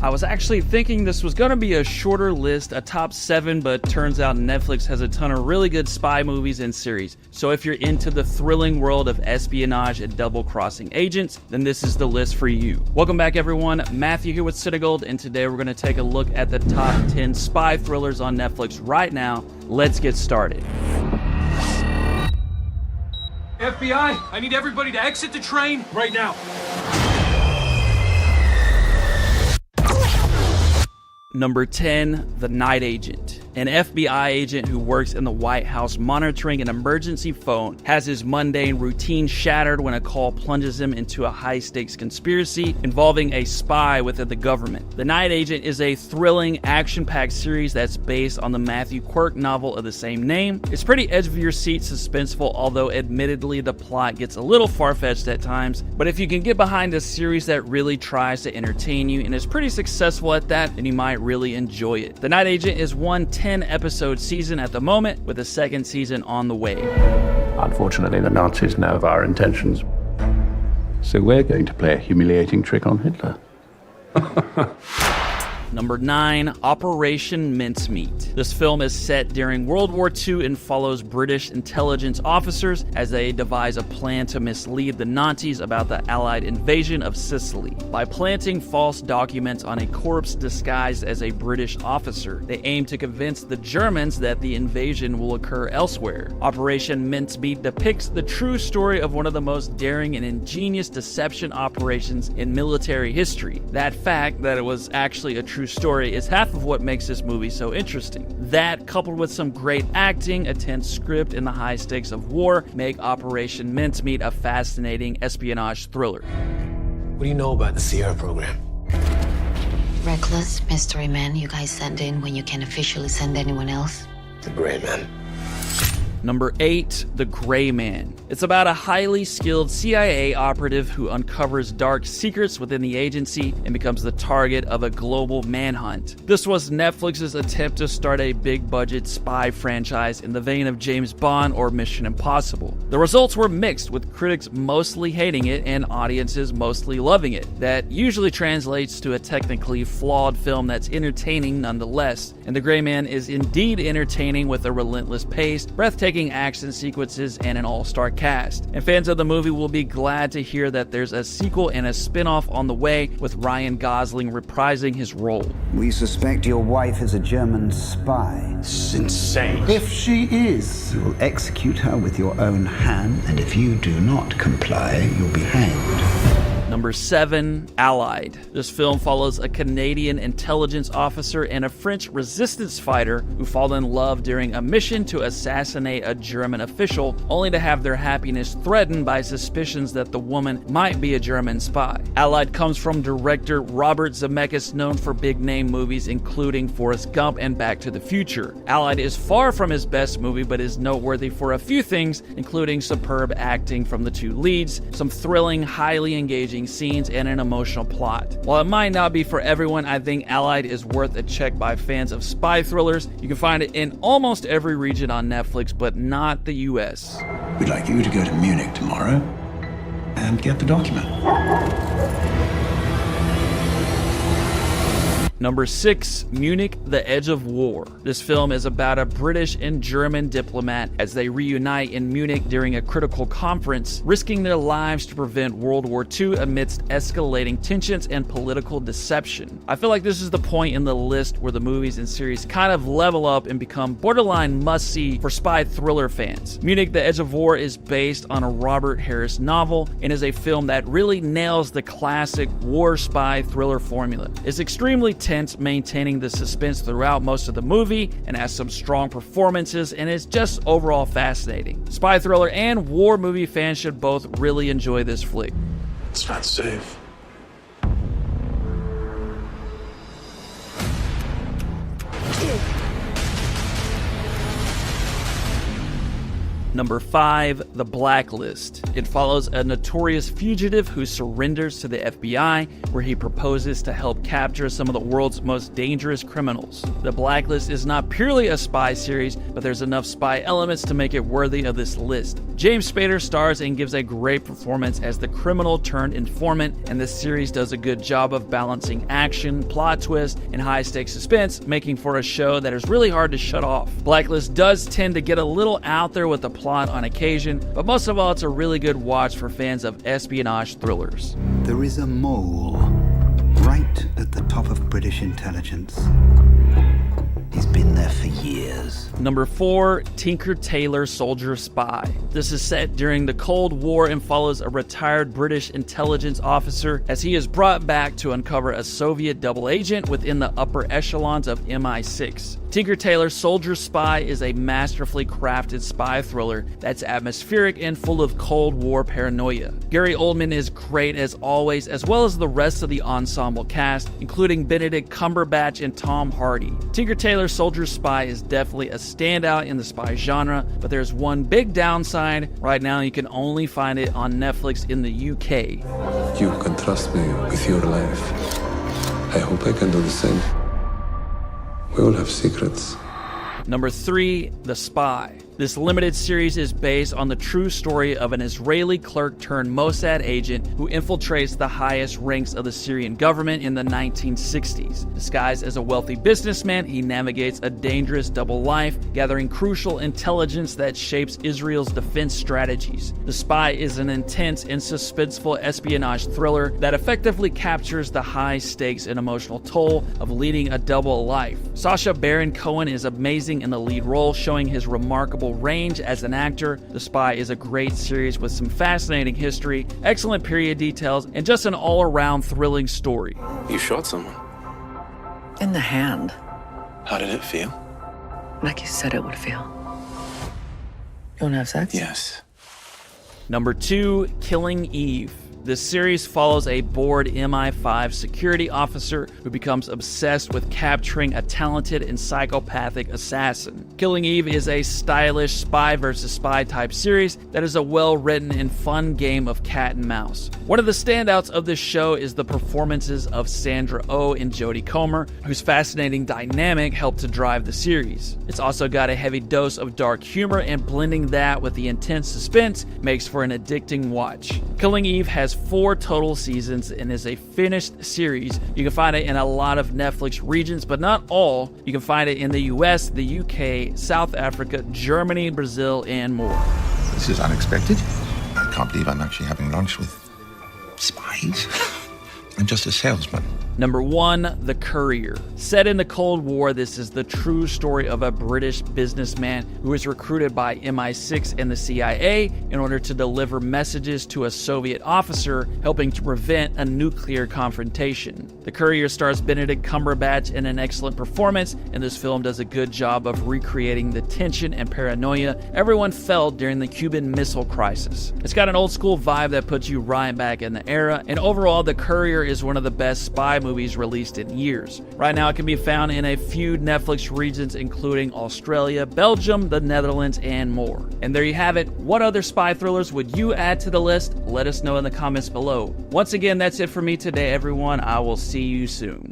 I was actually thinking this was gonna be a shorter list, a top 7, but turns out Netflix has a ton of really good spy movies and series. So if you're into the thrilling world of espionage and double-crossing agents, then this is the list for you. Welcome back everyone, Matthew here with Citigold, and today we're gonna take a look at the top 10 spy thrillers on Netflix right now. Let's get started. FBI, I need everybody to exit the train right now. Number 10, The Night Agent. An FBI agent who works in the White House monitoring an emergency phone has his mundane routine shattered when a call plunges him into a high-stakes conspiracy involving a spy within the government. The Night Agent is a thrilling, action-packed series that's based on the Matthew Quirk novel of the same name. It's pretty edge-of-your-seat suspenseful, although admittedly the plot gets a little far-fetched at times. But if you can get behind a series that really tries to entertain you and is pretty successful at that, then you might really enjoy it. The Night Agent is one 10-episode season at the moment, with a second season on the way. Unfortunately, the Nazis know of our intentions. So we're going to play a humiliating trick on Hitler. Number 9, Operation Mincemeat. This film is set during World War II and follows British intelligence officers as they devise a plan to mislead the Nazis about the Allied invasion of Sicily. By planting false documents on a corpse disguised as a British officer, they aim to convince the Germans that the invasion will occur elsewhere. Operation Mincemeat depicts the true story of one of the most daring and ingenious deception operations in military history. That fact that it was actually a true story is half of what makes this movie so interesting. That, coupled with some great acting, a tense script, and the high stakes of war, make Operation Mincemeat a fascinating espionage thriller. What do you know about the Sierra program? Reckless mystery men you guys send in when you can't officially send anyone else. The Gray Man. Number 8, The Gray Man. It's about a highly skilled CIA operative who uncovers dark secrets within the agency and becomes the target of a global manhunt. This was Netflix's attempt to start a big-budget spy franchise in the vein of James Bond or Mission Impossible. The results were mixed, with critics mostly hating it and audiences mostly loving it. That usually translates to a technically flawed film that's entertaining nonetheless. And The Gray Man is indeed entertaining, with a relentless pace, breathtaking action sequences, and an all-star cast. And fans of the movie will be glad to hear that there's a sequel and a spin-off on the way, with Ryan Gosling reprising his role. We suspect your wife is a German spy. It's insane. If she is, you will execute her with your own hand, and if you do not comply, you'll be hanged. Number 7, Allied. This film follows a Canadian intelligence officer and a French resistance fighter who fall in love during a mission to assassinate a German official, only to have their happiness threatened by suspicions that the woman might be a German spy. Allied comes from director Robert Zemeckis, known for big-name movies including Forrest Gump and Back to the Future. Allied is far from his best movie, but is noteworthy for a few things, including superb acting from the two leads, some thrilling, highly engaging scenes, and an emotional plot. While it might not be for everyone, I think Allied is worth a check by fans of spy thrillers. You can find it in almost every region on Netflix, but not the US. We'd like you to go to Munich tomorrow and get the document. Number 6, Munich, The Edge of War. This film is about a British and German diplomat as they reunite in Munich during a critical conference, risking their lives to prevent World War II amidst escalating tensions and political deception. I feel like this is the point in the list where the movies and series kind of level up and become borderline must-see for spy thriller fans. Munich, The Edge of War is based on a Robert Harris novel and is a film that really nails the classic war spy thriller formula. It's extremely tense, maintaining the suspense throughout most of the movie, and has some strong performances, and is just overall fascinating. Spy thriller and war movie fans should both really enjoy this flick. It's not safe. Number 5, The Blacklist. It follows a notorious fugitive who surrenders to the FBI, where he proposes to help capture some of the world's most dangerous criminals. The Blacklist is not purely a spy series, but there's enough spy elements to make it worthy of this list. James Spader stars and gives a great performance as the criminal turned informant, and the series does a good job of balancing action, plot twist, and high-stakes suspense, making for a show that is really hard to shut off. Blacklist does tend to get a little out there with the plot on occasion, but most of all, it's a really good watch for fans of espionage thrillers. There is a mole right at the top of British intelligence. He's been there for years. Number 4, Tinker Tailor Soldier Spy. This is set during the Cold War and follows a retired British intelligence officer as he is brought back to uncover a Soviet double agent within the upper echelons of MI6. Tinker Tailor Soldier Spy is a masterfully crafted spy thriller that's atmospheric and full of Cold War paranoia. Gary Oldman is great as always, as well as the rest of the ensemble cast, including Benedict Cumberbatch and Tom Hardy. Tinker Tailor Soldier Spy is definitely a standout in the spy genre, but there's one big downside. Right now you can only find it on Netflix in the UK. You can trust me with your life. I hope I can do the same. We all have secrets. Number 3, The Spy. This limited series is based on the true story of an Israeli clerk turned Mossad agent who infiltrates the highest ranks of the Syrian government in the 1960s. Disguised as a wealthy businessman, he navigates a dangerous double life, gathering crucial intelligence that shapes Israel's defense strategies. The Spy is an intense and suspenseful espionage thriller that effectively captures the high stakes and emotional toll of leading a double life. Sacha Baron Cohen is amazing in the lead role, showing his remarkable range as an actor. The Spy is a great series with some fascinating history, excellent period details, and just an all-around thrilling story. You shot someone. In the hand. How did it feel? Like you said it would feel. You wanna have sex? Yes. Number 2, Killing Eve. This series follows a bored MI5 security officer who becomes obsessed with capturing a talented and psychopathic assassin. Killing Eve is a stylish spy versus spy type series that is a well-written and fun game of cat and mouse. One of the standouts of this show is the performances of Sandra Oh and Jodie Comer, whose fascinating dynamic helped to drive the series. It's also got a heavy dose of dark humor, and blending that with the intense suspense makes for an addicting watch. Killing Eve has 4 total seasons and is a finished series. You can find it in a lot of Netflix regions, but not all. You can find it in the US, the UK, South Africa, Germany, Brazil, and more. This is unexpected. I can't believe I'm actually having lunch with spies. I'm just a salesman. Number 1, The Courier. Set in the Cold War, this is the true story of a British businessman who is recruited by MI6 and the CIA in order to deliver messages to a Soviet officer, helping to prevent a nuclear confrontation. The Courier stars Benedict Cumberbatch in an excellent performance, and this film does a good job of recreating the tension and paranoia everyone felt during the Cuban Missile Crisis. It's got an old school vibe that puts you right back in the era, and overall, The Courier is one of the best spy movies released in years. Right now it can be found in a few Netflix regions including Australia, Belgium, the Netherlands, and more. And there you have it. What other spy thrillers would you add to the list? Let us know in the comments below. Once again, that's it for me today, everyone. I will see you soon.